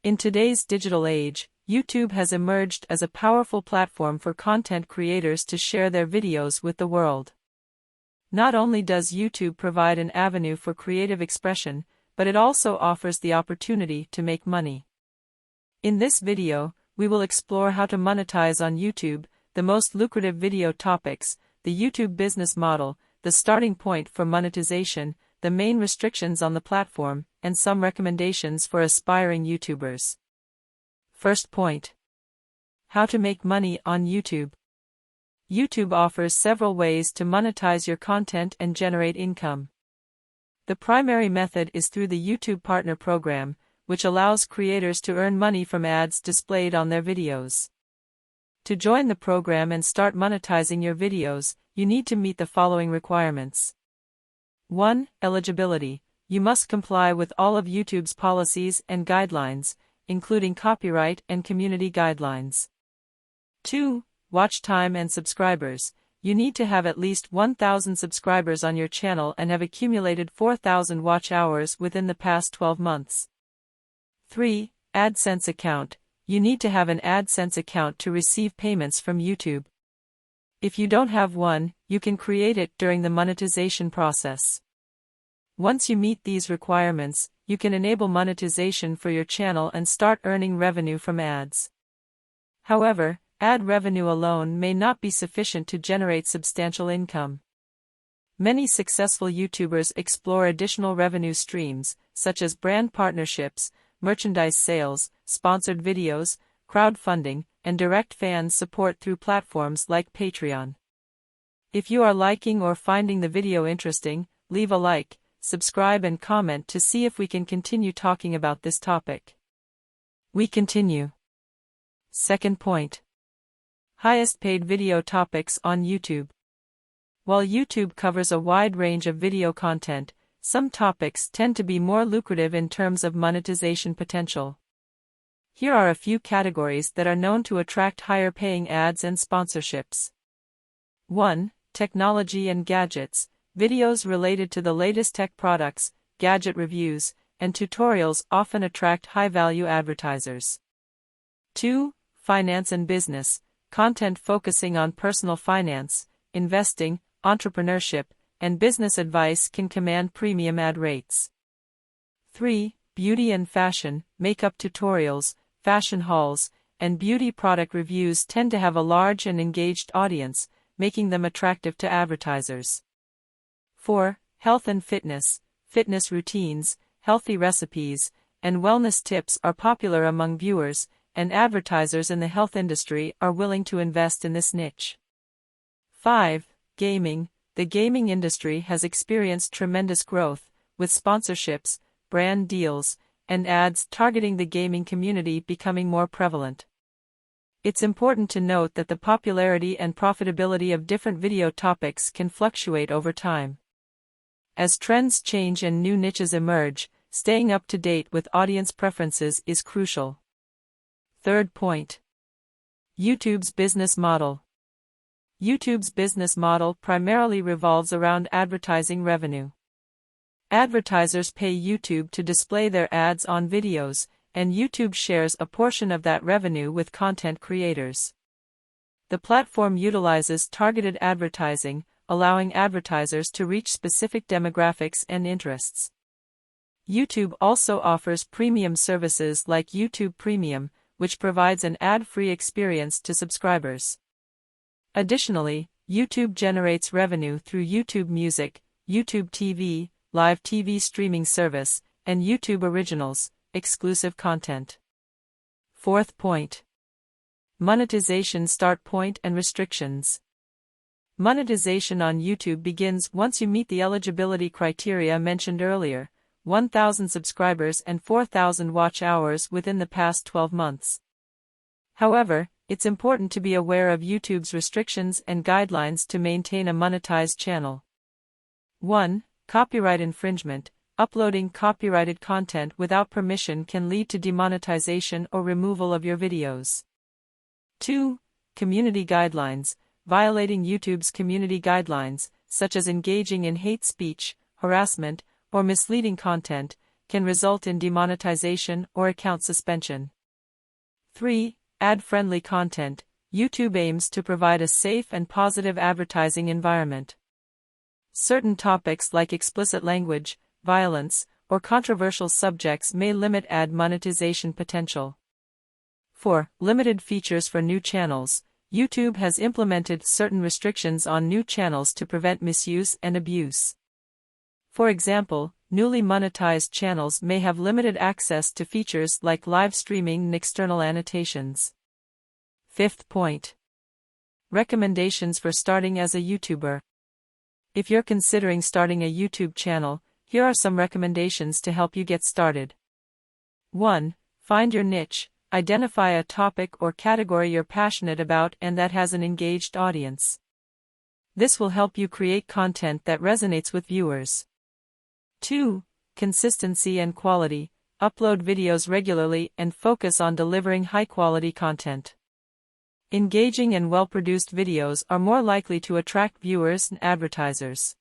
In today's digital age, YouTube has emerged as a powerful platform for content creators to share their videos with the world. Not only does YouTube provide an avenue for creative expression, but it also offers the opportunity to make money. In this video, we will explore how to monetize on YouTube, the most lucrative video topics, the YouTube business model, the starting point for monetization, the main restrictions on the platform, and some recommendations for aspiring YouTubers. First point. How to make money on YouTube. YouTube offers several ways to monetize your content and generate income. The primary method is through the YouTube Partner Program, which allows creators to earn money from ads displayed on their videos. To join the program and start monetizing your videos, you need to meet the following requirements. 1. Eligibility. You must comply with all of YouTube's policies and guidelines, including copyright and community guidelines. 2. Watch time and subscribers. You need to have at least 1,000 subscribers on your channel and have accumulated 4,000 watch hours within the past 12 months. 3. AdSense account. You need to have an AdSense account to receive payments from YouTube. If you don't have one, you can create it during the monetization process. Once you meet these requirements, you can enable monetization for your channel and start earning revenue from ads. However, ad revenue alone may not be sufficient to generate substantial income. Many successful YouTubers explore additional revenue streams, such as brand partnerships, merchandise sales, sponsored videos, crowdfunding, and direct fan support through platforms like Patreon. If you are liking or finding the video interesting, leave a like, subscribe and comment to see if we can continue talking about this topic. We continue. Second point. Highest paid video topics on YouTube. While YouTube covers a wide range of video content, some topics tend to be more lucrative in terms of monetization potential. Here are a few categories that are known to attract higher paying ads and sponsorships. 1. Technology and gadgets. Videos related to the latest tech products, gadget reviews, and tutorials often attract high-value advertisers. 2. Finance and business. Content focusing on personal finance, investing, entrepreneurship, and business advice can command premium ad rates. 3. Beauty and fashion. Makeup tutorials, fashion hauls, and beauty product reviews tend to have a large and engaged audience, making them attractive to advertisers. 4. Health and fitness. Fitness routines, healthy recipes, and wellness tips are popular among viewers, and advertisers in the health industry are willing to invest in this niche. 5. Gaming. The gaming industry has experienced tremendous growth, with sponsorships, brand deals, and ads targeting the gaming community becoming more prevalent. It's important to note that the popularity and profitability of different video topics can fluctuate over time. As trends change and new niches emerge, staying up to date with audience preferences is crucial. Third point. YouTube's business model. YouTube's business model primarily revolves around advertising revenue. Advertisers pay YouTube to display their ads on videos, and YouTube shares a portion of that revenue with content creators. The platform utilizes targeted advertising, allowing advertisers to reach specific demographics and interests. YouTube also offers premium services like YouTube Premium, which provides an ad-free experience to subscribers. Additionally, YouTube generates revenue through YouTube Music, YouTube TV, live TV streaming service, and YouTube Originals, exclusive content. Fourth point. Monetization start point and restrictions. Monetization on YouTube begins once you meet the eligibility criteria mentioned earlier, 1,000 subscribers and 4,000 watch hours within the past 12 months. However, it's important to be aware of YouTube's restrictions and guidelines to maintain a monetized channel. 1. Copyright infringement. Uploading copyrighted content without permission can lead to demonetization or removal of your videos. 2. Community guidelines. violating YouTube's community guidelines, such as engaging in hate speech, harassment, or misleading content, can result in demonetization or account suspension. 3. Ad-friendly content. YouTube aims to provide a safe and positive advertising environment. Certain topics like explicit language, violence, or controversial subjects may limit ad monetization potential. 4. Limited features for new channels. YouTube has implemented certain restrictions on new channels to prevent misuse and abuse. For example, newly monetized channels may have limited access to features like live streaming and external annotations. 5th point. Recommendations for starting as a YouTuber. If you're considering starting a YouTube channel, here are some recommendations to help you get started. 1. Find your niche. Identify a topic or category you're passionate about and that has an engaged audience. This will help you create content that resonates with viewers. 2. Consistency and quality. Upload videos regularly and focus on delivering high-quality content. Engaging and well-produced videos are more likely to attract viewers and advertisers.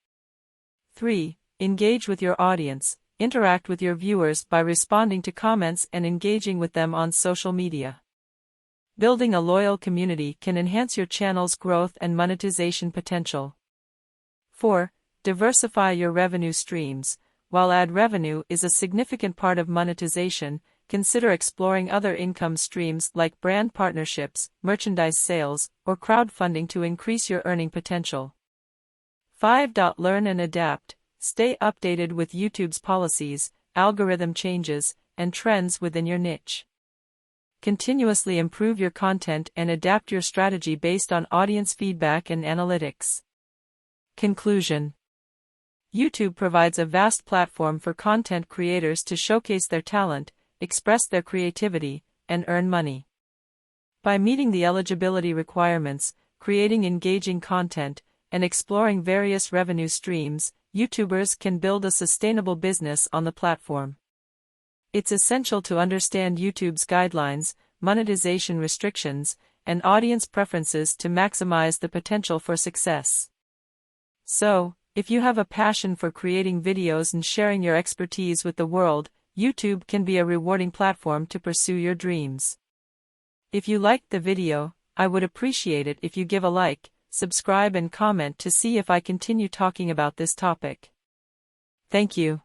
3. Engage with your audience. Interact with your viewers by responding to comments and engaging with them on social media. Building a loyal community can enhance your channel's growth and monetization potential. 4. Diversify your revenue streams. While ad revenue is a significant part of monetization, consider exploring other income streams like brand partnerships, merchandise sales, or crowdfunding to increase your earning potential. 5. Learn and adapt. Stay updated with YouTube's policies, algorithm changes, and trends within your niche. Continuously improve your content and adapt your strategy based on audience feedback and analytics. Conclusion. YouTube provides a vast platform for content creators to showcase their talent, express their creativity, and earn money. By meeting the eligibility requirements, creating engaging content, and exploring various revenue streams, YouTubers can build a sustainable business on the platform. It's essential to understand YouTube's guidelines, monetization restrictions, and audience preferences to maximize the potential for success. So, if you have a passion for creating videos and sharing your expertise with the world, YouTube can be a rewarding platform to pursue your dreams. If you liked the video, I would appreciate it if you give a like, subscribe and comment to see if I continue talking about this topic. Thank you.